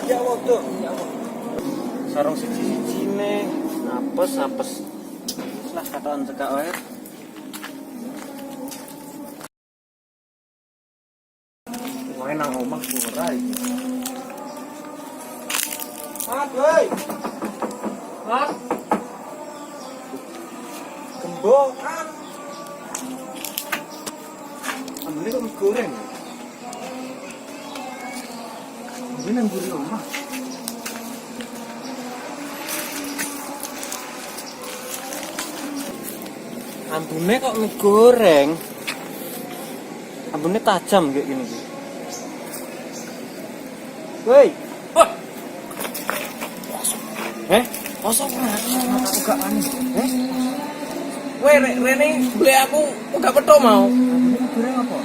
Ya waduh, ya waduh. Sarung siji-sijine, apes. Lah kataan cekak wae. Wae nang omah ora iki. Mat, woi. Mat. Gembok, Mat. Ambune kok mie goreng. Ambune nang mburi omah. Ambune kok mie goreng. Ambune tajam kayak gini. Woi. Wah. Kosong ora aku gak anu. Weh, Rene beli aku udah pedo mau. Ambune mie goreng apa?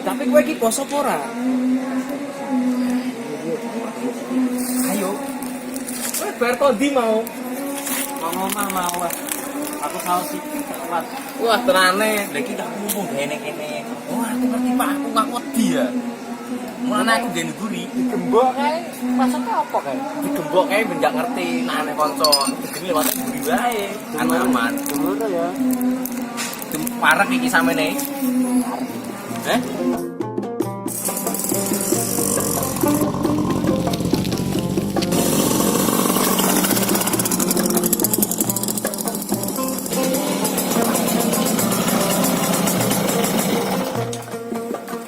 Tapi gue iki poso apa ora? Ayo. Weh, bar kondi mau. Mau omah mau. Aku saus iki kuat. Wah, tenane. Lah iki tak mumpung gene kene. Oh, aku ngerti Pak, aku gak wedi ya. Mulane aku gene guri. Digembok kae. Maksudnya apa kae? Digembok kae ben gak ngerti nane kanca. Digene lewat guri wae. Aman-aman. Ngono ya. Parek iki samene.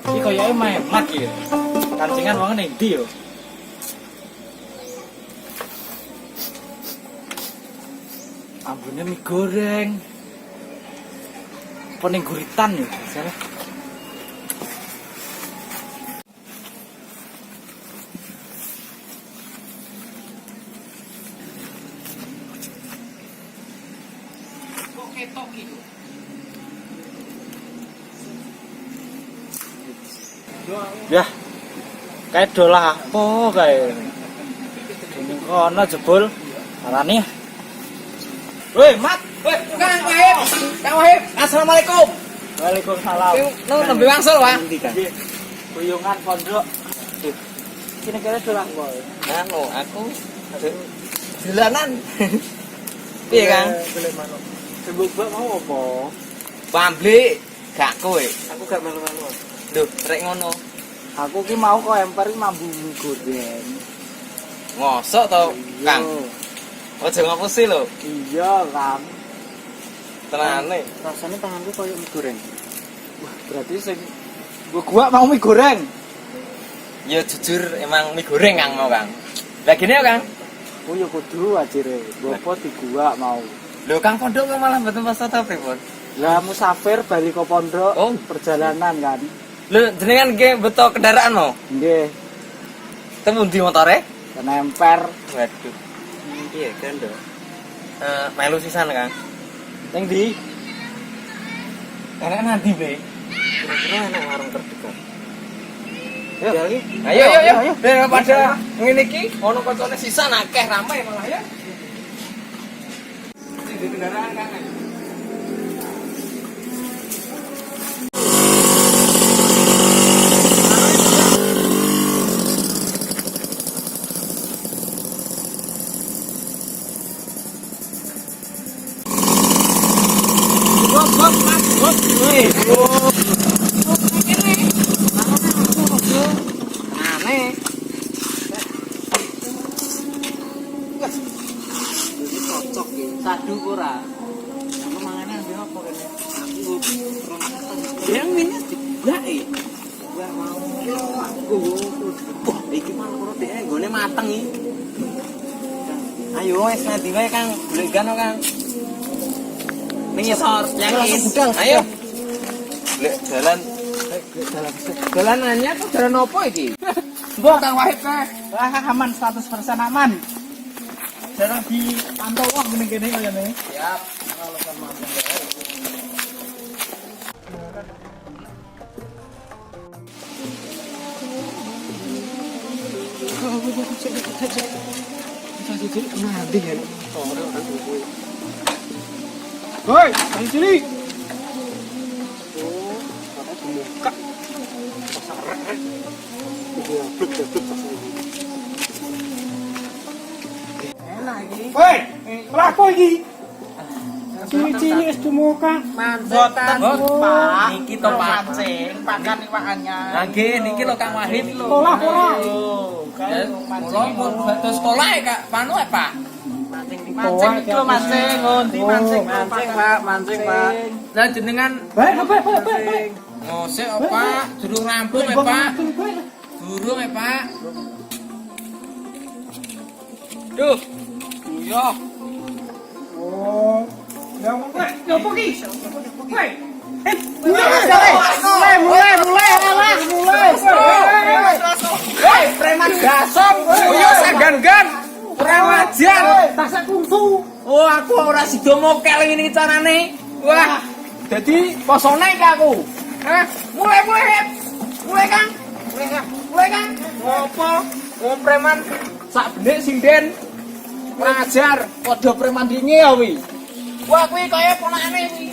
Iki koyoke memat ya. Kancingan wong ning ndi yo? Ambune mie goreng. Apa ning guritan ya? Salah. Kok ketok iki? Ya. Kae dolah apa kae? Ning kono jebul arane. Woi, Mat. Weh, Kang Wahib. Kang Wahib, assalamualaikum. Waalaikumsalam. Nu nembe wangsul, Wah. Nggih. Kuyungan pondok. Kene kene dolah apa? Anu, aku dolanan. Piye, Kang? Golek manuk. Sembuk mau apa? Pamblik gak kowe. Aku gak melu-melu. Lho, rek ngono. Aku ki mau kok emper mambu mie goreng. Ngosok to, Kang? Aja ngapusi lho. Iya, Kang. Tenane. Rasanya tanganku koyo mie goreng. Wah, berarti sing gua mau mie goreng. Ya jujur emang mie goreng Kang mau, Kang. Lah gini ya, Kang. Oh ya kudu ajire. Gopo di gua mau. Lho, Kang pondok kok malah mboten poso ta pripun? Lah musafir bali ke pondok. Oh. Perjalanan kan. Lho, jenengan nggih beto kendaraan mau? Nggih, Temu ndi motore? nemper. Waduh. Piye kan, Dok? Melu sisan, Kang. Ning ndi? Enak nanti, Be. Kira-kira enak warung terdekat. Yuk. Jali. Ayo. Daripada ngene iki ono kancane sisan akeh ramai malah ya. Di kendaraan, Kang. Sadu ora. Aku mangane ambil apa kene? Aku Yang minyak diblake. gua mau. Aku. Wah, iki malah karo dhek nggone mateng iki. Ayo wis nanti wae Kang, blegan Kang. Ning ngisor yakin. Ayo. Lek jalan Jalanannya tuh jalan opo iki? Mbok Kang Wahid teh. Wah, aman 100% aman. Jarang dipantau wong gini-gini kayaknya. Siap. Kalau kan mantan ya. Nanti kan. Hoi, ayo sini. Oh, ada dibuka. Pasarek. Iya, Enak iki. Woi, lapo iki? Cili-cili es dumoka. Manjotan Pak. Niki to mancing, pakan iwakannya. Lah nggih niki lho Kang Wahid lho. Sekolah ora? Kula pun badhe sekolah ya Kak Panu ya Pak. Mancing iki lho mancing, ngondi mancing, Pak, mancing, Pak. Lah jenengan Baik. ngosek apa? Durung rampung ya Pak. Durung ya Pak. Duh. Iya. Oh. Ya apa ki? Woi. Mulai. Hei, preman gasong, kuyo sagan-gan. Ora wajar. Tasak kungfu. Oh, aku ora sida mokel ngene iki carane. Wah, dadi posone iki aku. Mulai. Mulai Kang. Ngopo? Wong preman sak benik sinden. Ora ajar, padha preman dinge ya wi. Wah, kuwi kaya ponakane kuwi.